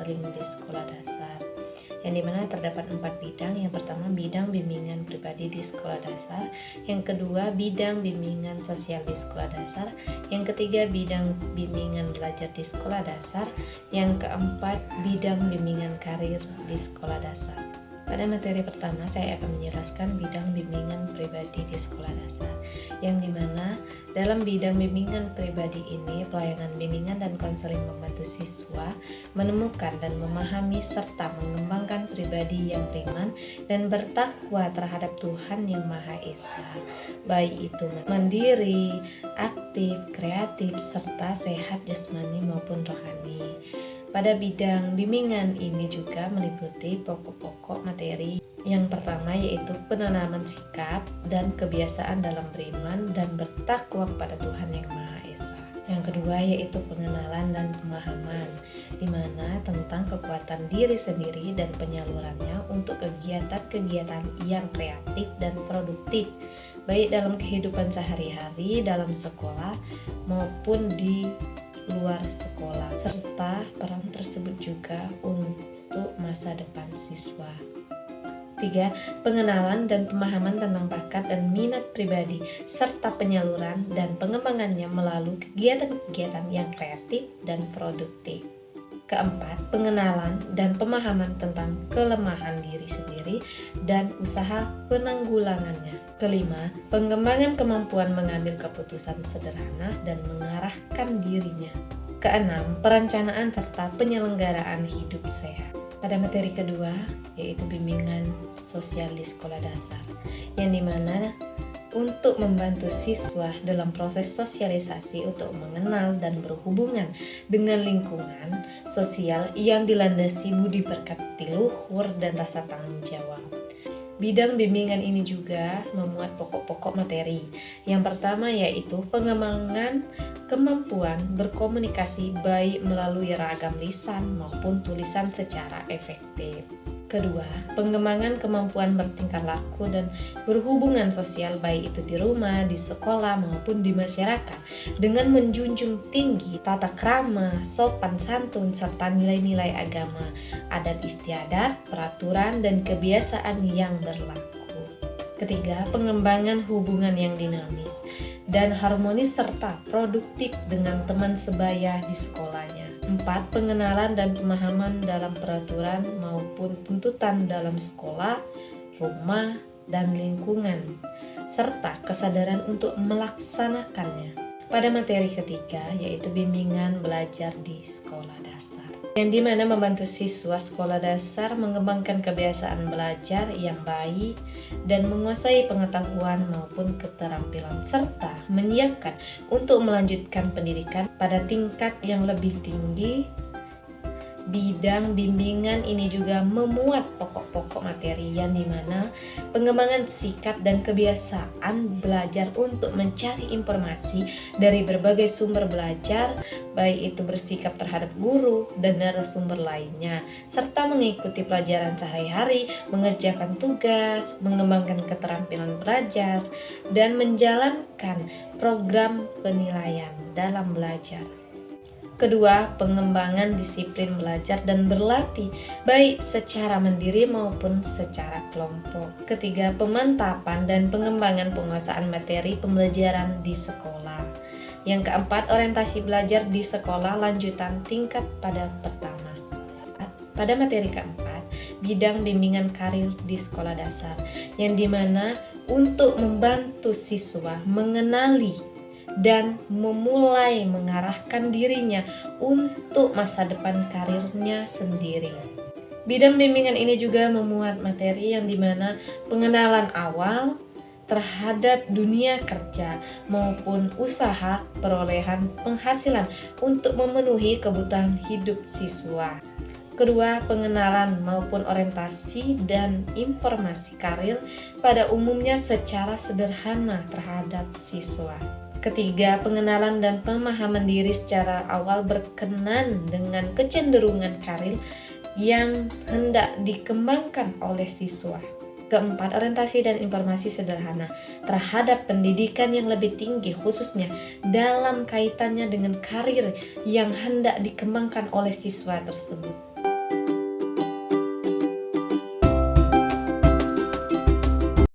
konseling di sekolah dasar, yang dimana terdapat 4 bidang. Yang pertama, bidang bimbingan pribadi di sekolah dasar. Yang kedua, bidang bimbingan sosial di sekolah dasar. Yang ketiga, bidang bimbingan belajar di sekolah dasar. Yang keempat, bidang bimbingan karir di sekolah dasar. Pada materi pertama, saya akan menjelaskan bidang bimbingan pribadi di sekolah dasar, yang dimana dalam bidang bimbingan pribadi ini, pelayanan bimbingan dan konseling membantu siswa menemukan dan memahami serta mengembangkan pribadi yang beriman dan bertakwa terhadap Tuhan Yang Maha Esa, baik itu mandiri, aktif, kreatif, serta sehat jasmani maupun rohani. Pada bidang bimbingan ini juga meliputi pokok-pokok materi. Yang pertama yaitu penanaman sikap dan kebiasaan dalam beriman dan bertakwa kepada Tuhan Yang Maha Esa. Yang kedua yaitu pengenalan dan pemahaman, di mana tentang kekuatan diri sendiri dan penyalurannya untuk kegiatan-kegiatan yang kreatif dan produktif, baik dalam kehidupan sehari-hari, dalam sekolah maupun di luar sekolah, serta peran tersebut juga untuk masa depan siswa. 3. Pengenalan dan pemahaman tentang bakat dan minat pribadi serta penyaluran dan pengembangannya melalui kegiatan-kegiatan yang kreatif dan produktif. Keempat, pengenalan dan pemahaman tentang kelemahan diri sendiri dan usaha penanggulangannya. Kelima, pengembangan kemampuan mengambil keputusan sederhana dan mengarahkan dirinya. Keenam, perencanaan serta penyelenggaraan hidup sehat. Pada materi kedua, yaitu bimbingan sosial di sekolah dasar, yang dimana untuk membantu siswa dalam proses sosialisasi untuk mengenal dan berhubungan dengan lingkungan sosial yang dilandasi budi pekerti luhur dan rasa tanggung jawab. Bidang bimbingan ini juga memuat pokok-pokok materi. Yang pertama yaitu pengembangan kemampuan berkomunikasi baik melalui ragam lisan maupun tulisan secara efektif. Kedua, pengembangan kemampuan bertingkah laku dan berhubungan sosial baik itu di rumah, di sekolah maupun di masyarakat dengan menjunjung tinggi tata krama, sopan santun serta nilai-nilai agama, adat istiadat, peraturan dan kebiasaan yang berlaku. Ketiga, pengembangan hubungan yang dinamis dan harmonis serta produktif dengan teman sebaya di sekolahnya. 4. Pengenalan dan pemahaman dalam peraturan maupun tuntutan dalam sekolah, rumah, dan lingkungan, serta kesadaran untuk melaksanakannya. Pada materi ketiga, yaitu bimbingan belajar di sekolah dasar, yang dimana membantu siswa sekolah dasar mengembangkan kebiasaan belajar yang baik dan menguasai pengetahuan maupun keterampilan, serta menyiapkan untuk melanjutkan pendidikan pada tingkat yang lebih tinggi. Bidang bimbingan ini juga memuat pokok-pokok materi, yang dimana pengembangan sikap dan kebiasaan belajar untuk mencari informasi dari berbagai sumber belajar, baik itu bersikap terhadap guru dan narasumber lainnya, serta mengikuti pelajaran sehari-hari, mengerjakan tugas, mengembangkan keterampilan belajar, dan menjalankan program penilaian dalam belajar. Kedua, pengembangan disiplin belajar dan berlatih, baik secara mandiri maupun secara kelompok. Ketiga, pemantapan dan pengembangan penguasaan materi pembelajaran di sekolah. Yang keempat, orientasi belajar di sekolah lanjutan tingkat pada pertama. Pada materi keempat, bidang bimbingan karir di sekolah dasar, yang dimana untuk membantu siswa mengenali dan memulai mengarahkan dirinya untuk masa depan karirnya sendiri. Bidang bimbingan ini juga memuat materi yang dimana pengenalan awal terhadap dunia kerja maupun usaha perolehan penghasilan untuk memenuhi kebutuhan hidup siswa. Kedua, pengenalan maupun orientasi dan informasi karir pada umumnya secara sederhana terhadap siswa. Ketiga, pengenalan dan pemahaman diri secara awal berkenan dengan kecenderungan karir yang hendak dikembangkan oleh siswa. Keempat, orientasi dan informasi sederhana terhadap pendidikan yang lebih tinggi, khususnya dalam kaitannya dengan karir yang hendak dikembangkan oleh siswa tersebut.